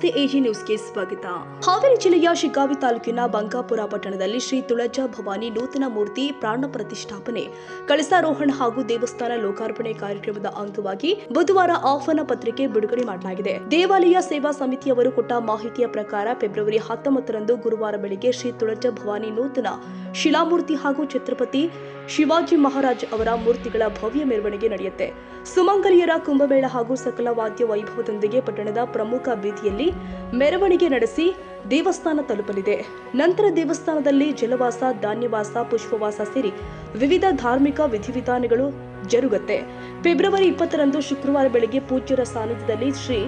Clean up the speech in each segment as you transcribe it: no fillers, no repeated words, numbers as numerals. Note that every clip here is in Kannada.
ನಮಸ್ತೆ, ಎಜಿ ನ್ಯೂಸ್ಗೆ ಸ್ವಾಗತ. ಹಾವೇರಿ ಜಿಲ್ಲೆಯ ಶಿಗ್ಗಾವಿ ತಾಲೂಕಿನ ಬಂಕಾಪುರ ಪಟ್ಟಣದಲ್ಲಿ ಶ್ರೀ ತುಳಜಾ ಭವಾನಿ ನೂತನ ಮೂರ್ತಿ ಪ್ರಾಣ ಪ್ರತಿಷ್ಠಾಪನೆ, ಕಳಸಾರೋಹಣ ಹಾಗೂ ದೇವಸ್ಥಾನ ಲೋಕಾರ್ಪಣೆ ಕಾರ್ಯಕ್ರಮದ ಅಂಗವಾಗಿ ಬುಧವಾರ ಆಹ್ವಾನ ಪತ್ರಿಕೆ ಬಿಡುಗಡೆ ಮಾಡಲಾಗಿದೆ. ದೇವಾಲಯ ಸೇವಾ ಸಮಿತಿಯವರು ಕೊಟ್ಟ ಮಾಹಿತಿಯ ಪ್ರಕಾರ ಫೆಬ್ರವರಿ 19ರಂದು ಗುರುವಾರ ಬೆಳಗ್ಗೆ ಶ್ರೀ ತುಳಜಾ ಭವಾನಿ ನೂತನ ಶಿಲಾಮೂರ್ತಿ ಹಾಗೂ ಛತ್ರಪತಿ ಶಿವಾಜಿ ಮಹಾರಾಜ್ ಅವರ ಮೂರ್ತಿಗಳ ಭವ್ಯ ಮೆರವಣಿಗೆ ನಡೆಯುತ್ತೆ. ಸುಮಂಗಲಿಯರ ಕುಂಭಮೇಳ ಹಾಗೂ ಸಕಲ ವಾದ್ಯ ವೈಭವದೊಂದಿಗೆ ಪಟ್ಟಣದ ಪ್ರಮುಖ ಬೀದಿಯಲ್ಲಿ ಮೆರವಣಿಗೆ ನಡೆಸಿ ದೇವಸ್ಥಾನ ತಲುಪಲಿದೆ. ನಂತರ ದೇವಸ್ಥಾನದಲ್ಲಿ ಜಲವಾಸ, ಧಾನ್ಯವಾಸ, ಪುಷ್ಪವಾಸ ಸೇರಿ ವಿವಿಧ ಧಾರ್ಮಿಕ ವಿಧಿವಿಧಾನಗಳು ಜರುಗುತ್ತೆ. ಫೆಬ್ರವರಿ 20ರಂದು ಶುಕ್ರವಾರ ಬೆಳಗ್ಗೆ ಪೂಜ್ಯರ ಸಾನ್ನಿಧ್ಯದಲ್ಲಿ ಶ್ರೀ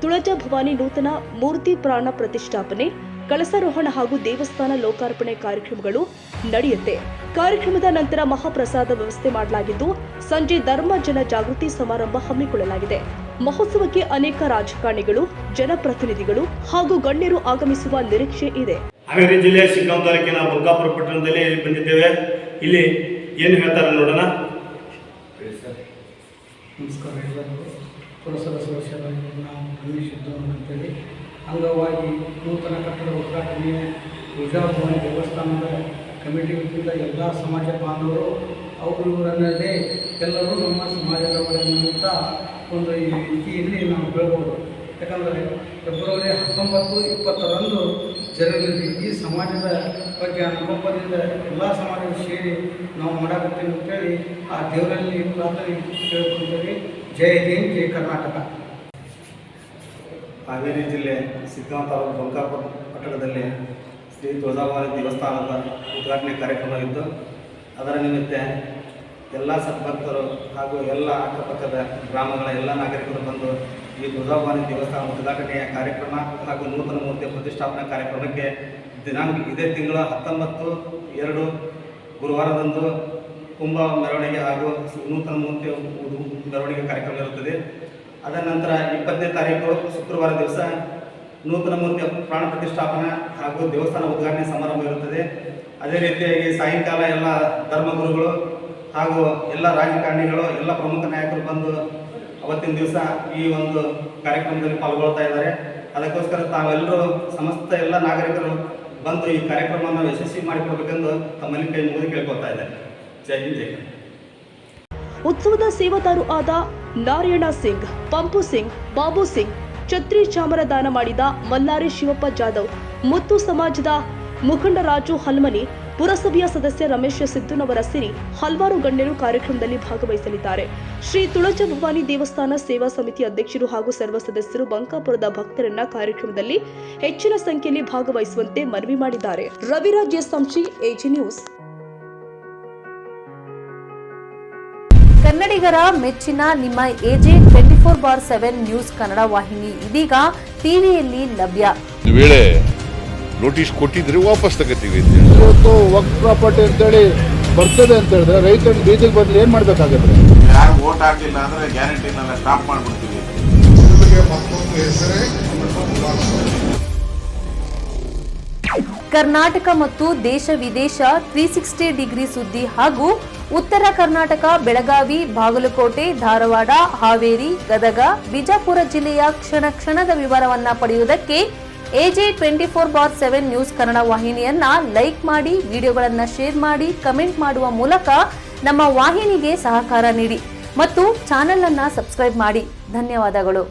ತುಳಜಾ ಭವಾನಿ ನೂತನ ಮೂರ್ತಿ ಪ್ರಾಣ ಪ್ರತಿಷ್ಠಾಪನೆ, ಕಳಸಾರೋಹಣ ಹಾಗೂ ದೇವಸ್ಥಾನ ಲೋಕಾರ್ಪಣೆ ಕಾರ್ಯಕ್ರಮಗಳು ನಡೆಯುತ್ತೆ. ಕಾರ್ಯಕ್ರಮದ ನಂತರ ಮಹಾಪ್ರಸಾದ ವ್ಯವಸ್ಥೆ ಮಾಡಲಾಗಿದ್ದು, ಸಂಜೆ ಧರ್ಮ ಜನ ಜಾಗೃತಿ ಸಮಾರಂಭ ಹಮ್ಮಿಕೊಳ್ಳಲಾಗಿದೆ. ಮಹೋತ್ಸವಕ್ಕೆ ಅನೇಕ ರಾಜಕಾರಣಿಗಳು, ಜನಪ್ರತಿನಿಧಿಗಳು ಹಾಗೂ ಗಣ್ಯರು ಆಗಮಿಸುವ ನಿರೀಕ್ಷೆ ಇದೆ. ಹಾವೇರಿ ಜಿಲ್ಲೆಯ ಶಿಗ್ಗಾಂವ್ ತಾಲೂಕಿನ ಬಂಕಾಪುರ ಪಟ್ಟಣದಲ್ಲಿ ಬಂದಿದ್ದೇವೆ. ಇಲ್ಲಿ ಏನು ಹೇಳ್ತಾರೆ ನೋಡೋಣ. ನಮಸ್ಕಾರ ಎಲ್ಲರಿಗೂ. ಪುರಸಭಾ ಸದಸ್ಯರಾಗಿ ನಾವು ಅನ್ವೇಷಿದ್ದು ಅಂತೇಳಿ ಅಂಗವಾಗಿ ನೂತನ ಕಟ್ಟಡ ಉದ್ಘಾಟನೆ ತುಳಜಾ ಭವಾನಿ ದೇವಸ್ಥಾನದ ಕಮಿಟಿ ವತಿಯಿಂದ ಎಲ್ಲ ಸಮಾಜ ಬಾಂಧವರು ಅವರು ಇವರನ್ನೇ ಎಲ್ಲರೂ ನಮ್ಮ ಸಮಾಜದವರೆನ್ನುವಂಥ ಒಂದು ರೀತಿಯಲ್ಲಿ ನಾವು ಹೇಳ್ಬೋದು. ಯಾಕಂದರೆ ಫೆಬ್ರವರಿ 19, 20ರಂದು ಜರಗಲಿದೆ. ಈ ಸಮಾಜದ ಬಗ್ಗೆ ಅನುಕಂಪದಿಂದ ಎಲ್ಲ ಸಮಾಜಗಳು ಸೇರಿ ನಾವು ಮಾಡಾಕತ್ತೀವಿ ಅಂತೇಳಿ ಆ ದೇವರಲ್ಲಿ ಪ್ರಾರ್ಥನೆ ಕೇಳ್ಕೊಳ್ತೀವಿ. ಜೈ ಹಿಂದ್, ಜೈ ಕರ್ನಾಟಕ. ಹಾವೇರಿ ಜಿಲ್ಲೆ ಶಿಗ್ಗಾಂವ್ ತಾಲೂಕು ಬಂಕಾಪುರ ಪಟ್ಟಣದಲ್ಲಿ ಶ್ರೀ ತುಳಜಾ ಭವಾನಿ ದೇವಸ್ಥಾನದ ಉದ್ಘಾಟನೆ ಕಾರ್ಯಕ್ರಮವಿದ್ದು, ಅದರ ನಿಮಿತ್ತ ಎಲ್ಲ ಸದ್ಭಕ್ತರು ಹಾಗೂ ಎಲ್ಲ ಅಕ್ಕಪಕ್ಕದ ಗ್ರಾಮಗಳ ಎಲ್ಲ ನಾಗರಿಕರು ಬಂದು ಈ ತುಳಜಾ ಭವಾನಿ ದೇವಸ್ಥಾನ ಉದ್ಘಾಟನೆಯ ಕಾರ್ಯಕ್ರಮ ಹಾಗೂ ನೂತನ ಮೂರ್ತಿಯ ಪ್ರತಿಷ್ಠಾಪನಾ ಕಾರ್ಯಕ್ರಮಕ್ಕೆ ಇದೇ ತಿಂಗಳ 19/2 ಗುರುವಾರದಂದು ಕುಂಭ ಮೆರವಣಿಗೆ ಹಾಗೂ ನೂತನ ಮೂರ್ತಿಯ ಮೆರವಣಿಗೆ ಕಾರ್ಯಕ್ರಮ ಇರುತ್ತದೆ. ಅದರ ನಂತರ 20ನೇ ತಾರೀಕು ಶುಕ್ರವಾರ ದಿವಸ ನೂತನ ಮೂರ್ತಿಯ ಪ್ರಾಣ ಪ್ರತಿಷ್ಠಾಪನಾ ಹಾಗೂ ದೇವಸ್ಥಾನ ಉದ್ಘಾಟನೆ ಸಮಾರಂಭ ಇರುತ್ತದೆ. ಅದೇ ರೀತಿಯಾಗಿ ಸಾಯಂಕಾಲ ಎಲ್ಲ ಧರ್ಮಗುರುಗಳು ಹಾಗೂ ಎಲ್ಲ ರಾಜಕಾರಣಿಗಳು, ಎಲ್ಲ ಪ್ರಮುಖ ನಾಯಕರು ಬಂದು ಅವತ್ತಿನ ದಿವಸ ಈ ಒಂದು ಕಾರ್ಯಕ್ರಮದಲ್ಲಿ ಪಾಲ್ಗೊಳ್ತಾ ಇದ್ದಾರೆ. ಅದಕ್ಕೋಸ್ಕರ ತಾವೆಲ್ಲರೂ ಸಮಸ್ತ ಎಲ್ಲ ನಾಗರಿಕರು ಬಂದು ಈ ಕಾರ್ಯಕ್ರಮವನ್ನು ಯಶಸ್ವಿ ಮಾಡಿಕೊಡ್ಬೇಕೆಂದು ತಮ್ಮಲ್ಲಿ ಕೈ ಮುಗಿದು ಕೇಳ್ಕೊಳ್ತಾ ಇದ್ದಾರೆ. ಜೈ ಹಿಂದ್, ಜೈ ಕರ್ನಾಟಕ. ಉತ್ಸವದ ಸೇವಾದಾರು ಆದ ನಾರಾಯಣ ಸಿಂಗ್, ಪಂಪು ಸಿಂಗ್, ಬಾಬು ಸಿಂಗ್, ಛತ್ರಿ ಚಾಮರ ದಾನ ಮಾಡಿದ ಮಲ್ಲಾರಿ ಶಿವಪ್ಪ ಜಾಧವ್, ಮುತ್ತು ಸಮಾಜದ ಮುಖಂಡ ರಾಜು ಹಲ್ಮನಿ, ಪುರಸಭೆಯ ಸದಸ್ಯ ರಮೇಶ್ ಸಿದ್ದನವರ ಸೇರಿ ಹಲವಾರು ಗಣ್ಯರು ಕಾರ್ಯಕ್ರಮದಲ್ಲಿ ಭಾಗವಹಿಸಲಿದ್ದಾರೆ. ಶ್ರೀ ತುಳಜಾ ಭವಾನಿ ದೇವಸ್ಥಾನ ಸೇವಾ ಸಮಿತಿ ಅಧ್ಯಕ್ಷರು ಹಾಗೂ ಸರ್ವ ಸದಸ್ಯರು ಬಂಕಾಪುರದ ಭಕ್ತರನ್ನ ಕಾರ್ಯಕ್ರಮದಲ್ಲಿ ಹೆಚ್ಚಿನ ಸಂಖ್ಯೆಯಲ್ಲಿ ಭಾಗವಹಿಸುವಂತೆ ಮನವಿ ಮಾಡಿದ್ದಾರೆ. Raviraj S Samshi, AG news. ಕನ್ನಡಿಗರ ಮೆಚ್ಚಿನ ನಿಮ್ಮ ಎಜೆ 24/7 ನ್ಯೂಸ್ ಕನ್ನಡ ವಾಹಿನಿ ಇದೀಗ ಟಿವಿಯಲ್ಲಿ ಲಭ್ಯ. ವೇಳೆ ನೋಟಿಸ್ ಕೊಟ್ಟಿದ್ರೆ ವಾಪಸ್ ತಗೋತೀವಿ. ಇವತ್ತು ವಕ್ಫ್ ಪ್ರಾಪರ್ಟಿ ಅಂತೇಳಿ ಬರ್ತದೆ ಅಂತ ಹೇಳಿದ್ರೆ ರೈತರು ಬೀದಿಗೆ ಬದಲು ಏನ್ ಮಾಡ್ಬೇಕಾಗುತ್ತೆ? ಯಾರು ವೋಟ್ ಹಾಕಲಿಲ್ಲ ಅಂದ್ರೆ ಗ್ಯಾರಂಟಿನೆಲ್ಲ ಸ್ಟಾಪ್ ಮಾಡ್ಬಿಡ್ತೀವಿ. ಕರ್ನಾಟಕ ಮತ್ತು ದೇಶ ವಿದೇಶ 360 ಡಿಗ್ರಿ ಸುದ್ದಿ ಹಾಗೂ ಉತ್ತರ ಕರ್ನಾಟಕ, ಬೆಳಗಾವಿ, ಬಾಗಲಕೋಟೆ, ಧಾರವಾಡ, ಹಾವೇರಿ, ಗದಗ, ಬಿಜಾಪುರ ಜಿಲ್ಲೆಯ ಕ್ಷಣ ಕ್ಷಣದ ವಿವರವನ್ನ ಪಡೆಯುವುದಕ್ಕೆ ಎಜೆ 24/7 ನ್ಯೂಸ್ ಕನ್ನಡ ವಾಹಿನಿಯನ್ನ ಲೈಕ್ ಮಾಡಿ, ವಿಡಿಯೋಗಳನ್ನ ಶೇರ್ ಮಾಡಿ, ಕಮೆಂಟ್ ಮಾಡುವ ಮೂಲಕ ನಮ್ಮ ವಾಹಿನಿಗೆ ಸಹಕಾರ ನೀಡಿ ಮತ್ತು ಚಾನೆಲ್ ಅನ್ನ ಸಬ್ಸ್ಕ್ರೈಬ್ ಮಾಡಿ. ಧನ್ಯವಾದಗಳು.